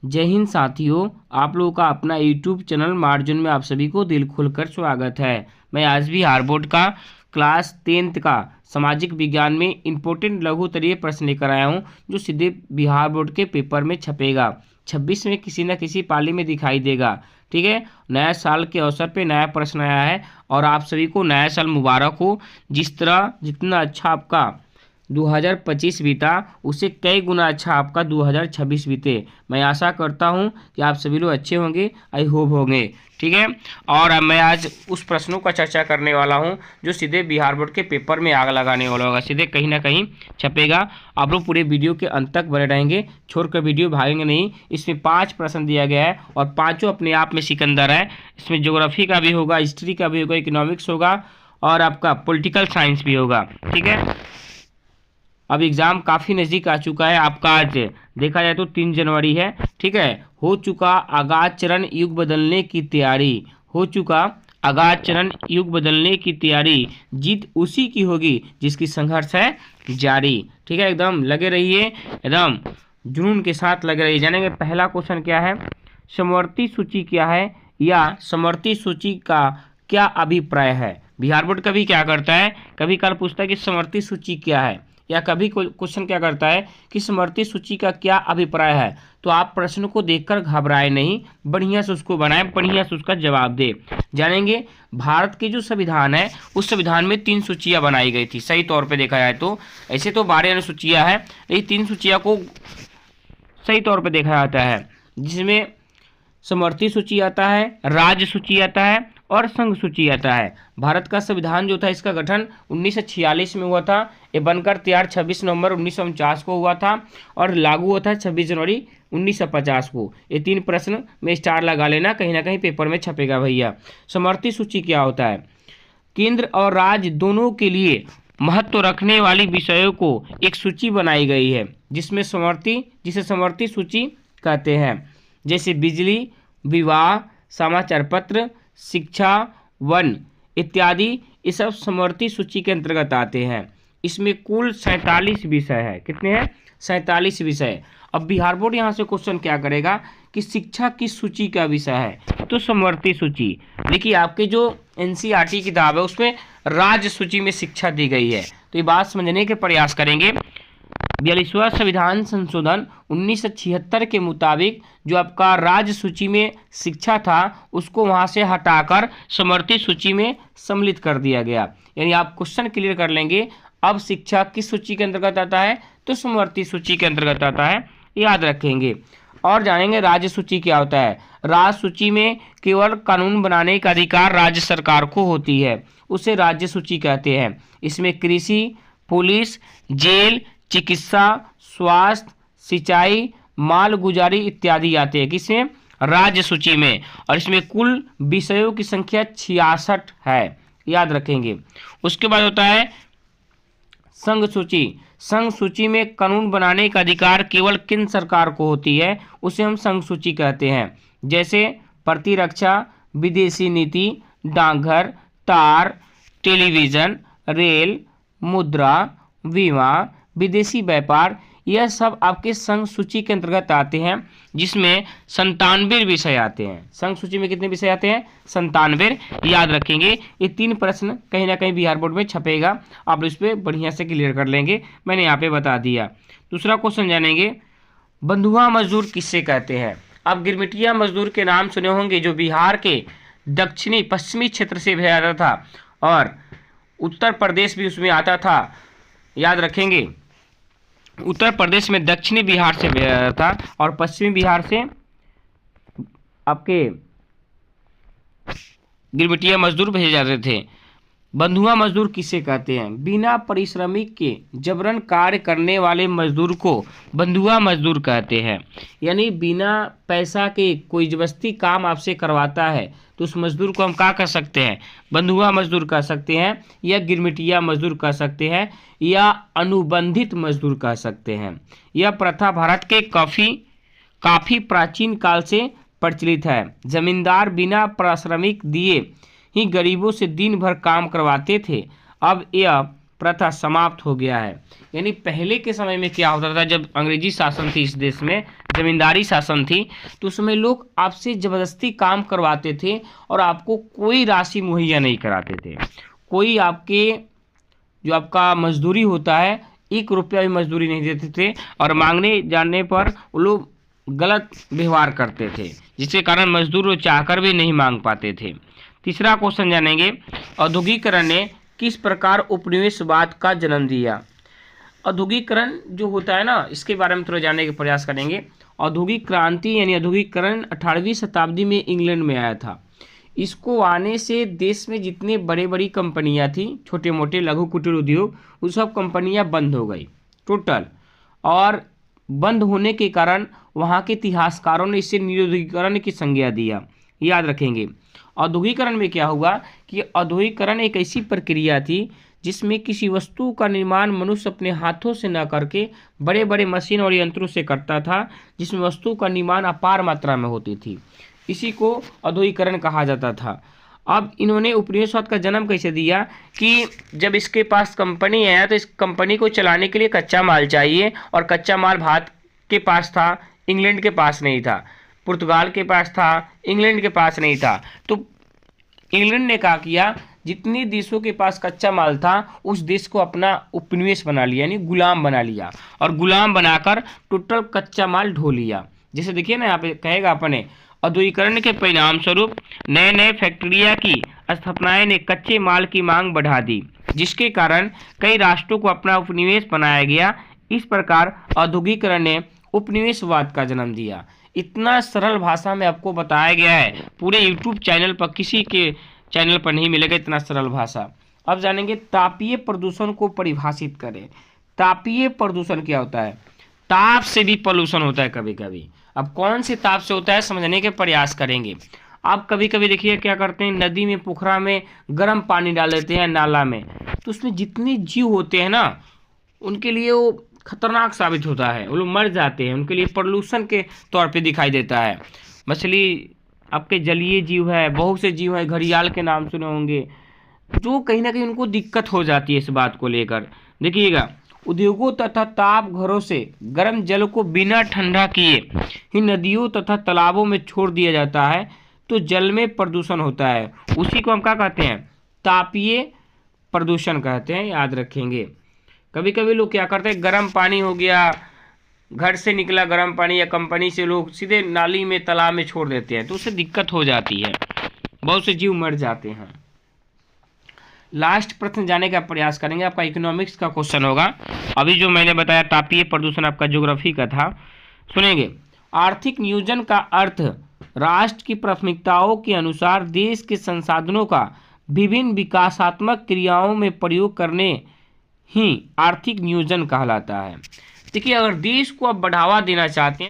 जय हिंद साथियों, आप लोगों का अपना यूट्यूब चैनल मार्जिन में आप सभी को दिल खोलकर स्वागत है। मैं आज भी बिहार बोर्ड का क्लास 10th का सामाजिक विज्ञान में इम्पोर्टेंट लघु उत्तरीय प्रश्न लेकर आया हूं, जो सीधे बिहार बोर्ड के पेपर में छपेगा। 26 में किसी न किसी पाली में दिखाई देगा। ठीक है, नया साल के अवसर पे नया प्रश्न आया है और आप सभी को नया साल मुबारक हो। जिस तरह जितना अच्छा आपका 2025 बीता, उससे कई गुना अच्छा आपका 2026 बीते। मैं आशा करता हूं कि आप सभी लोग अच्छे होंगे, आई होप होंगे। ठीक है, और अब मैं आज उस प्रश्नों का चर्चा करने वाला हूं जो सीधे बिहार बोर्ड के पेपर में आग लगाने वाला होगा, सीधे कहीं ना कहीं छपेगा। आप लोग पूरे वीडियो के अंत तक बने रहेंगे, छोड़कर वीडियो भागेंगे नहीं। इसमें 5 प्रश्न दिया गया है और पाँचों अपने आप में सिकंदर है। इसमें ज्योग्राफी का भी होगा, हिस्ट्री का भी होगा, इकोनॉमिक्स होगा और आपका पॉलिटिकल साइंस भी होगा। ठीक है, अब एग्ज़ाम काफ़ी नज़दीक आ चुका है। आपका आज देखा जाए तो 3 जनवरी है। ठीक है, हो चुका आगाज चरण युग बदलने की तैयारी, हो चुका आगाज चरण युग बदलने की तैयारी, जीत उसी की होगी जिसकी संघर्ष है जारी। ठीक है, एकदम लगे रहिए, एकदम जुनून के साथ लगे रहिए। जानेंगे पहला क्वेश्चन क्या है, समवर्ती सूची क्या है या समवर्ती सूची का क्या अभिप्राय है। बिहार बोर्ड कभी क्या करता है, कभी काल पूछता है कि समवर्ती सूची क्या है, या कभी क्वेश्चन क्या करता है कि समवर्ती सूची का क्या अभिप्राय है। तो आप प्रश्न को देखकर घबराए नहीं, बढ़िया से उसको बनाए, बढ़िया से उसका जवाब दे। जानेंगे भारत के जो संविधान है, उस संविधान में 3 सूचियां बनाई गई थी। सही तौर पे देखा जाए तो ऐसे तो 12 अनुसूचियां हैं, ये 3 सूचियां को सही तौर पे देखा जाता है, जिसमें समवर्ती सूची आता है, राज्य सूची आता है और संघ सूची आता है। भारत का संविधान जो था, इसका गठन 1946 में हुआ था। ये बनकर तैयार 26 नवंबर 1949 को हुआ था और लागू हुआ था 26 जनवरी 1950 को। ये 3 प्रश्न में स्टार लगा लेना, कहीं ना कहीं पेपर में छपेगा भैया। समवर्ती सूची क्या होता है, केंद्र और राज्य दोनों के लिए महत्व रखने वाली विषयों को एक सूची बनाई गई है, जिसे समवर्ती सूची कहते हैं। जैसे बिजली, विवाह, समाचार पत्र, शिक्षा, वन इत्यादि, ये सब समवर्ती सूची के अंतर्गत आते हैं। इसमें कुल 47 विषय है। कितने हैं? 47 विषय। अब बिहार बोर्ड यहाँ से क्वेश्चन क्या करेगा कि शिक्षा किस सूची का विषय है, तो समवर्ती सूची। देखिए आपके जो NCERT किताब है उसमें राज्य सूची में शिक्षा दी गई है, तो ये बात समझने के प्रयास करेंगे। 42वां संविधान संशोधन 1976 के मुताबिक जो आपका राज्य सूची में शिक्षा था, उसको वहां से हटाकर समवर्ती सूची में सम्मिलित कर दिया गया। यानी आप क्वेश्चन क्लियर कर लेंगे, अब शिक्षा किस सूची के अंतर्गत आता है, तो समवर्ती सूची के अंतर्गत आता है, याद रखेंगे। और जानेंगे राज्य सूची क्या होता है। राज्य सूची में केवल कानून बनाने का अधिकार राज्य सरकार को होती है, उसे राज्य सूची कहते हैं। इसमें कृषि, पुलिस, जेल, चिकित्सा, स्वास्थ्य, सिंचाई, माल गुजारी इत्यादि आते हैं किसमें, राज्य सूची में। और इसमें कुल विषयों की संख्या 66 है, याद रखेंगे। उसके बाद होता है संघ सूची। संघ सूची में कानून बनाने का अधिकार केवल केंद्र सरकार को होती है, उसे हम संघ सूची कहते हैं। जैसे प्रतिरक्षा, विदेशी नीति, डाकघर, तार, टेलीविजन, रेल, मुद्रा, बीमा, विदेशी व्यापार, यह सब आपके संघ सूची के अंतर्गत आते हैं, जिसमें 97 विषय आते हैं। संघ सूची में कितने विषय आते हैं? 97, याद रखेंगे। ये 3 प्रश्न कहीं ना कहीं बिहार बोर्ड में छपेगा, आप इस पर बढ़िया से क्लियर कर लेंगे, मैंने यहाँ पे बता दिया। दूसरा क्वेश्चन जानेंगे, बंधुआ मजदूर किससे कहते हैं। आप गिरमिटिया मजदूर के नाम सुने होंगे, जो बिहार के दक्षिणी पश्चिमी क्षेत्र से भेजा जाता था और उत्तर प्रदेश भी उसमें आता था, याद रखेंगे। उत्तर प्रदेश में दक्षिणी बिहार से भेजा जाता था और पश्चिमी बिहार से आपके गिरमिटिया मजदूर भेजे जाते थे। बंधुआ मजदूर किसे कहते हैं? बिना परिश्रमिक के जबरन कार्य करने वाले मजदूर को बंधुआ मजदूर कहते हैं। यानी बिना पैसा के कोई जबरदस्ती काम आपसे करवाता है, तो उस मजदूर को हम क्या कह सकते हैं? बंधुआ मजदूर कह सकते हैं, या गिरमिटिया मजदूर कह सकते हैं, या अनुबंधित मजदूर कह सकते हैं। यह प्रथा भारत के काफ़ी प्राचीन काल से प्रचलित है। जमींदार बिना पारिश्रमिक दिए ही गरीबों से दिन भर काम करवाते थे, अब यह प्रथा समाप्त हो गया है। यानी पहले के समय में क्या होता था, जब अंग्रेजी शासन थी इस देश में, जमींदारी शासन थी, तो उसमें लोग आपसे ज़बरदस्ती काम करवाते थे और आपको कोई राशि मुहैया नहीं कराते थे। कोई आपके जो आपका मजदूरी होता है, 1 रुपया भी मजदूरी नहीं देते थे और मांगने जाने पर वो लोग गलत व्यवहार करते थे, जिसके कारण मजदूर वो चाहकर भी नहीं मांग पाते थे। तीसरा क्वेश्चन जानेंगे, औद्योगिकरण ने किस प्रकार उपनिवेशवाद का जन्म दिया। औद्योगिकरण जो होता है ना, इसके बारे में थोड़ा जानने का प्रयास करेंगे। औद्योगिक क्रांति यानी औद्योगिकरण 18वीं शताब्दी में इंग्लैंड में आया था। इसको आने से देश में जितने बड़े बड़ी कंपनियां थी, छोटे मोटे लघु कुटीर उद्योग, वो सब कंपनियां बंद हो गई टोटल। और बंद होने के कारण वहाँ के इतिहासकारों ने इसे निरुद्योगीकरण की संज्ञा दिया। याद रखेंगे, औद्योगिकरण में क्या हुआ कि औद्योगिकरण एक ऐसी प्रक्रिया थी जिसमें किसी वस्तु का निर्माण मनुष्य अपने हाथों से न करके बड़े बड़े मशीन और यंत्रों से करता था, जिसमें वस्तु का निर्माण अपार मात्रा में होती थी। इसी को औद्योगिकरण कहा जाता था। अब इन्होंने उपनिवेशवाद का जन्म कैसे दिया कि जब इसके पास कंपनी आया तो इस कंपनी को चलाने के लिए कच्चा माल चाहिए, और कच्चा माल भारत के पास था, इंग्लैंड के पास नहीं था, पुर्तगाल के पास था, इंग्लैंड के पास नहीं था। तो इंग्लैंड ने क्या किया, जितने देशों के पास कच्चा माल था उस देश को अपना उपनिवेश बना लिया, यानी गुलाम बना लिया, और गुलाम बनाकर टोटल कच्चा माल ढो लिया। जैसे देखिए ना, यहाँ पे कहेगा अपने औद्योगिकरण के परिणाम स्वरूप नए नए फैक्ट्रियां की स्थापना ने कच्चे माल की मांग बढ़ा दी, जिसके कारण कई राष्ट्रों को अपना उपनिवेश बनाया गया। इस प्रकार औद्योगिकरण ने उपनिवेशवाद का जन्म दिया। इतना सरल भाषा में आपको बताया गया है, पूरे यूट्यूब चैनल पर किसी के चैनल पर नहीं मिलेगा इतना सरल भाषा। अब जानेंगे तापीय प्रदूषण को परिभाषित करें। तापीय प्रदूषण क्या होता है? ताप से भी पोल्यूशन होता है कभी कभी। अब कौन से ताप से होता है समझने के प्रयास करेंगे। आप कभी कभी देखिए क्या करते हैं, नदी में, पोखरा में गर्म पानी डाल देते हैं, नाला में, तो उसमें जितने जीव होते हैं ना, उनके लिए वो खतरनाक साबित होता है, वो लोग मर जाते हैं, उनके लिए पोल्यूशन के तौर पे दिखाई देता है। मछली आपके जलीय जीव है, बहुत से जीव है, घड़ियाल के नाम सुने होंगे, जो कहीं ना कहीं उनको दिक्कत हो जाती है इस बात को लेकर। देखिएगा, उद्योगों तथा ताप घरों से गर्म जल को बिना ठंडा किए ही नदियों तथा तालाबों में छोड़ दिया जाता है, तो जल में प्रदूषण होता है। उसी को हम क्या कहते हैं? तापीय प्रदूषण कहते हैं, याद रखेंगे। कभी कभी लोग क्या करते हैं, गर्म पानी हो गया, घर से निकला गर्म पानी या कंपनी से, लोग सीधे नाली में, तालाब में छोड़ देते हैं, तो उससे दिक्कत हो जाती है, बहुत से जीव मर जाते हैं। लास्ट प्रश्न जाने का प्रयास करेंगे, आपका इकोनॉमिक्स का क्वेश्चन होगा। अभी जो मैंने बताया तापीय प्रदूषण आपका ज्योग्राफी का था, सुनेंगे। आर्थिक नियोजन का अर्थ राष्ट्र की प्राथमिकताओं के अनुसार देश के संसाधनों का विभिन्न विकासात्मक क्रियाओं में प्रयोग करने ही आर्थिक नियोजन कहलाता है। देखिए, अगर देश को आप बढ़ावा देना चाहते हैं